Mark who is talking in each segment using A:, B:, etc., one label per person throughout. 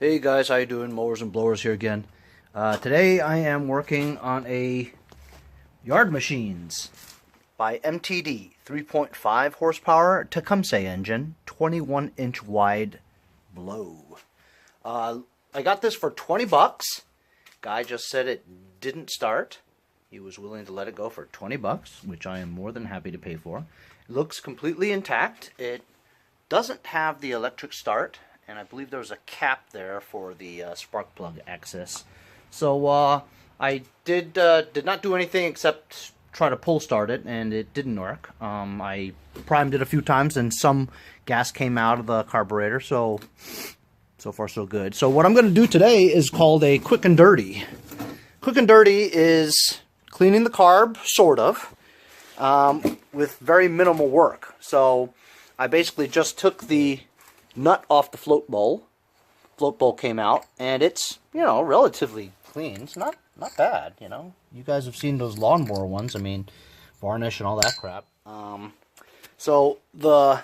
A: Hey guys, how you doing? Mowers and Blowers here again. Today I am working on a Yard Machines by MTD 3.5 horsepower Tecumseh engine, 21-inch wide blow. I got this for 20 bucks. Guy just said it didn't start. He was willing to let it go for 20 bucks, which I am more than happy to pay for. It looks completely intact. It doesn't have the electric start, and I believe there was a cap there for the spark plug access. So I did not do anything except try to pull start it, and it didn't work. I primed it a few times, and some gas came out of the carburetor, so far so good. So what I'm going to do today is called a quick and dirty. Quick and dirty is cleaning the carb, sort of, with very minimal work. So I basically just took the nut off the float bowl. Float bowl came out, and it's, relatively clean. It's not bad, You guys have seen those lawnmower ones. I mean, varnish and all that crap. So the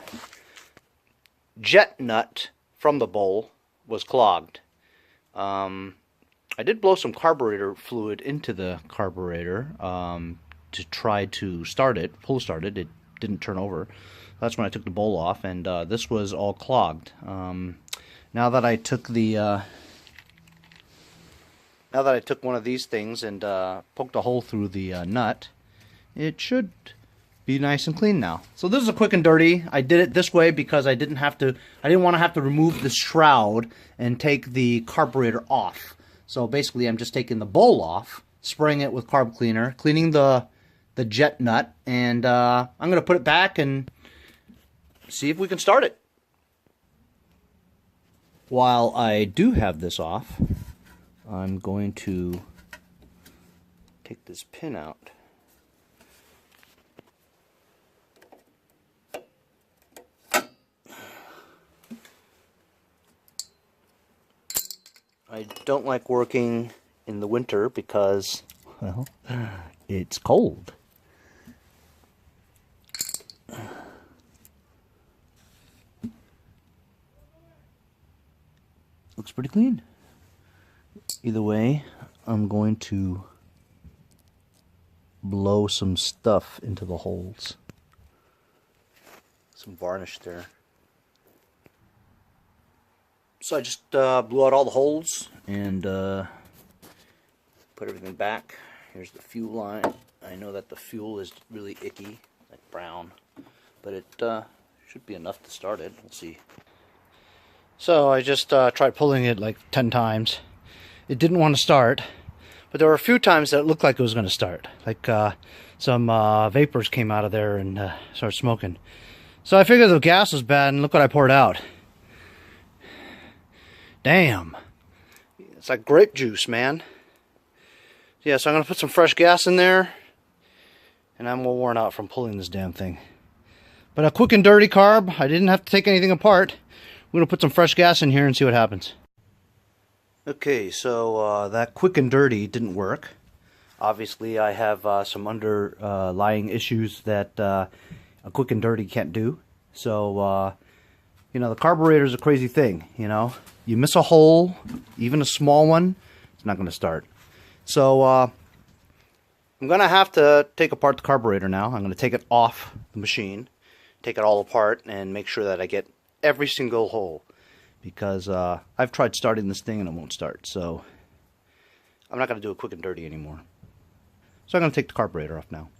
A: jet nut from the bowl was clogged. I did blow some carburetor fluid into the carburetor to try to start it, pull start it. It didn't turn over. That's when I took the bowl off, and this was all clogged. Now that I took the one of these things and poked a hole through the nut, it should be nice and clean now. So this is a quick and dirty. I did it this way because I didn't want to have to remove the shroud and take the carburetor off. So basically, I'm just taking the bowl off, spraying it with carb cleaner, cleaning the jet nut, and I'm going to put it back and see if we can start it. While I do have this off, I'm going to take this pin out. I don't like working in the winter because, well, it's cold. Looks pretty clean. Either way, I'm going to blow some stuff into the holes. Some varnish there. So I just blew out all the holes and put everything back. Here's the fuel line. I know that the fuel is really icky, like brown, but it should be enough to start it. We'll see. So I just tried pulling it like 10 times. It didn't want to start, but there were a few times that it looked like it was going to start. Like some vapors came out of there and started smoking. So I figured the gas was bad, and look what I poured out. Damn. It's like grape juice, man. Yeah, so I'm going to put some fresh gas in there, and I'm all worn out from pulling this damn thing. But a quick and dirty carb. I didn't have to take anything apart. We're going to put some fresh gas in here and see what happens. Okay, so that quick and dirty didn't work. Obviously, I have some underlying issues that a quick and dirty can't do. So, the carburetor is a crazy thing, You miss a hole, even a small one, it's not going to start. So, I'm going to have to take apart the carburetor now. I'm going to take it off the machine, take it all apart, and make sure that I get every single hole, because I've tried starting this thing and it won't start. So I'm not going to do a quick and dirty anymore. So I'm going to take the carburetor off now.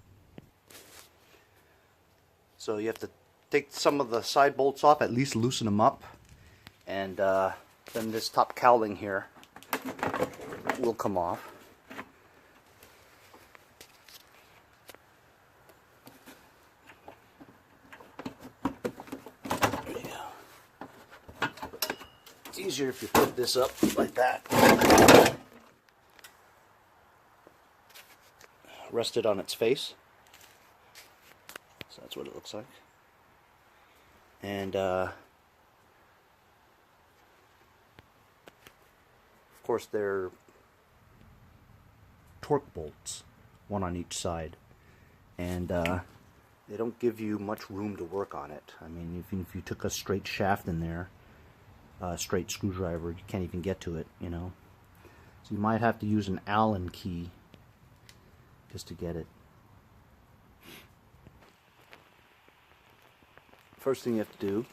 A: So you have to take some of the side bolts off, at least loosen them up, and then this top cowling here will come off. Easier if you put this up like that. Rest it on its face. So that's what it looks like. And of course they're torque bolts, one on each side. And they don't give you much room to work on it. I mean, even if you took a straight shaft in there, straight screwdriver. You can't even get to it, you know. So you might have to use an Allen key just to get it. First thing you have to do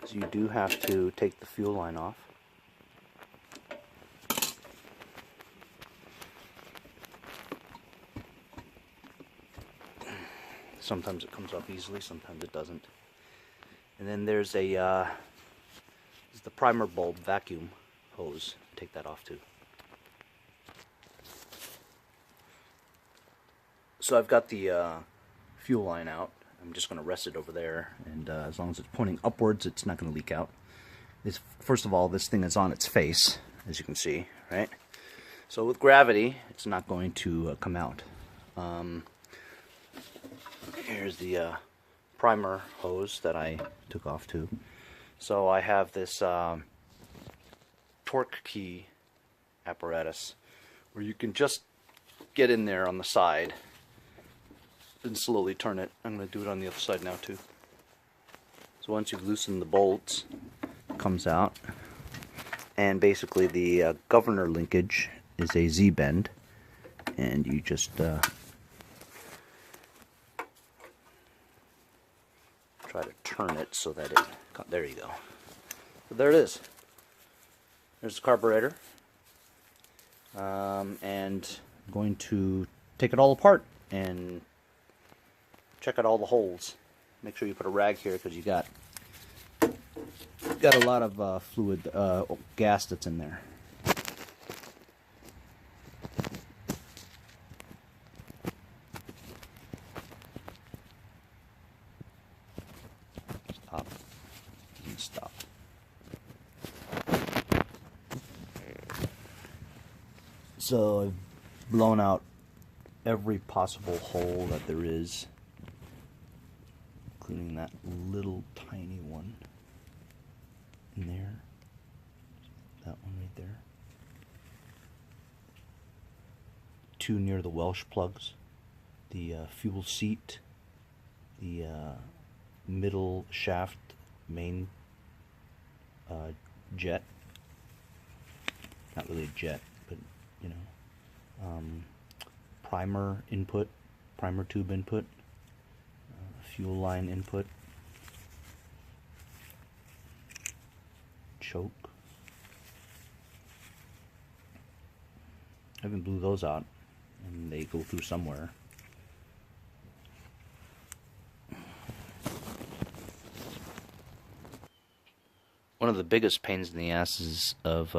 A: is you do have to take the fuel line off. Sometimes it comes off easily, sometimes it doesn't. And then there's a this is the primer bulb vacuum hose. Take that off too. So I've got the fuel line out. I'm just going to rest it over there, and as long as it's pointing upwards, it's not going to leak out. First of all, this thing is on its face, as you can see, right? So with gravity, it's not going to come out. Here's the primer hose that I took off too. So I have this torque key apparatus where you can just get in there on the side and slowly turn it. I'm going to do it on the other side now too. So once you've loosened the bolts, it comes out, and basically the governor linkage is a Z-bend, and you just try to turn it so that it, there you go. So there it is. There's the carburetor, and I'm going to take it all apart and check out all the holes. Make sure you put a rag here because you got a lot of fluid, gas that's in there. Stop. And stop. So I've blown out every possible hole that there is, including that little tiny one in there, that one right there, two near the Welsh plugs, the fuel seat, the middle shaft main jet, not really a jet, but you know, primer input, primer tube input, fuel line input, choke. I haven't blew those out, and they go through somewhere. One of the biggest pains in the asses of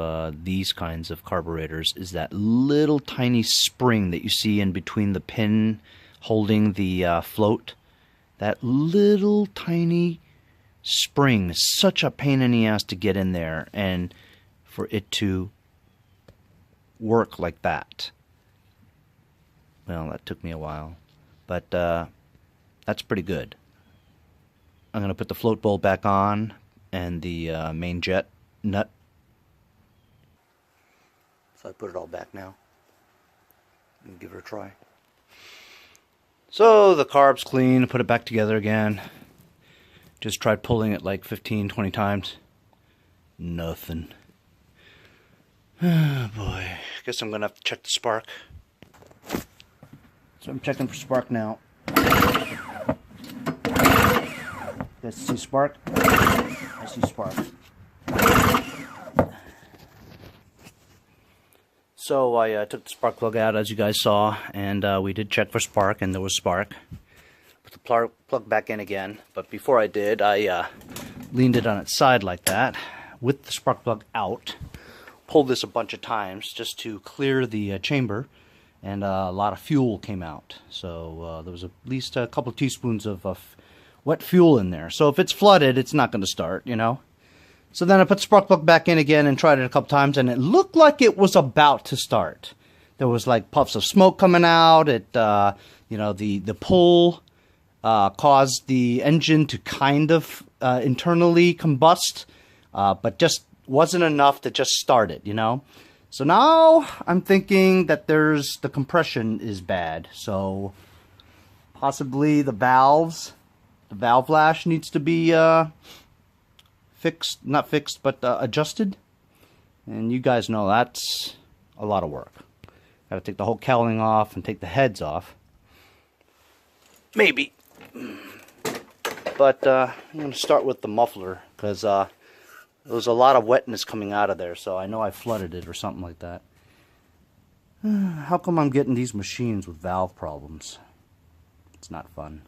A: these kinds of carburetors is that little tiny spring that you see in between the pin holding the float. That little tiny spring is such a pain in the ass to get in there and for it to work like that. Well, that took me a while, but that's pretty good. I'm going to put the float bolt back on and the main jet nut. So I put it all back now and give it a try. So the carb's clean, put it back together again. Just tried pulling it like 15-20 times. Nothing. Oh boy. Guess I'm gonna have to check the spark. So I'm checking for spark now. You guys see spark? I see spark. So I took the spark plug out, as you guys saw, and we did check for spark, and there was spark. Put the plug back in again, but before I did, I leaned it on its side like that, with the spark plug out. Pulled this a bunch of times just to clear the chamber, and a lot of fuel came out. So there was at least a couple of teaspoons of wet fuel in there. So if it's flooded, it's not going to start, you know. So then I put the spark plug back in again and tried it a couple times, and it looked like it was about to start. There was like puffs of smoke coming out. It, you know, the pull caused the engine to kind of internally combust, but just wasn't enough to just start it, you know. So now I'm thinking that the compression is bad. So possibly the valve lash needs to be not fixed, but adjusted. And you guys know that's a lot of work. Got to take the whole cowling off and take the heads off. Maybe. But I'm going to start with the muffler, because there was a lot of wetness coming out of there, so I know I flooded it or something like that. How come I'm getting these machines with valve problems? It's not fun.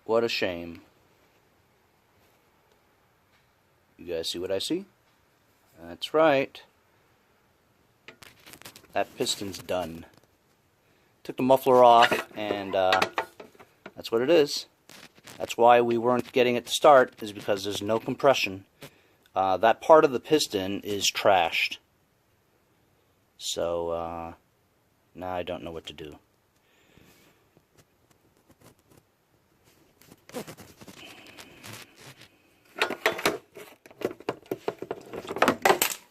A: What a shame. You guys see what I see? That's right. That piston's done. Took the muffler off, and that's what it is. That's why we weren't getting it to start, is because there's no compression. That part of the piston is trashed. So, now I don't know what to do.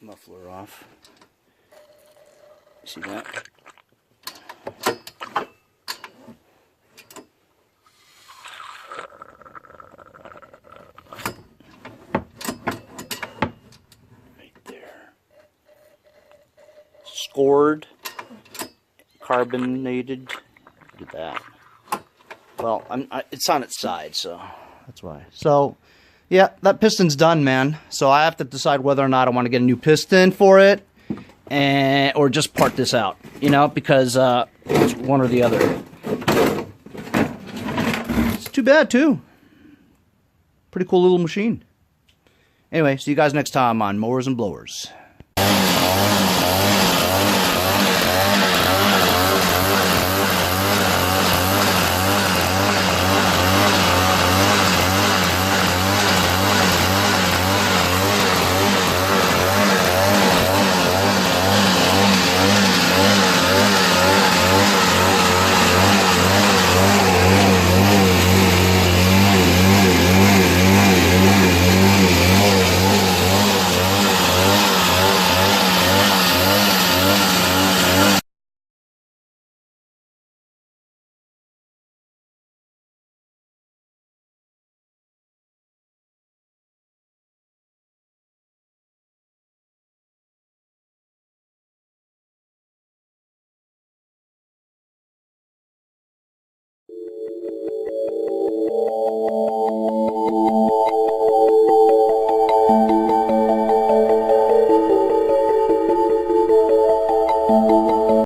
A: Muffler off. You see that? Right there. Scored, carbonated. Look at that. Well, it's on its side, so that's why. So, yeah, that piston's done, man. So I have to decide whether or not I want to get a new piston for it, or just part this out, you know, because it's one or the other. It's too bad, too. Pretty cool little machine. Anyway, see you guys next time on Mowers and Blowers.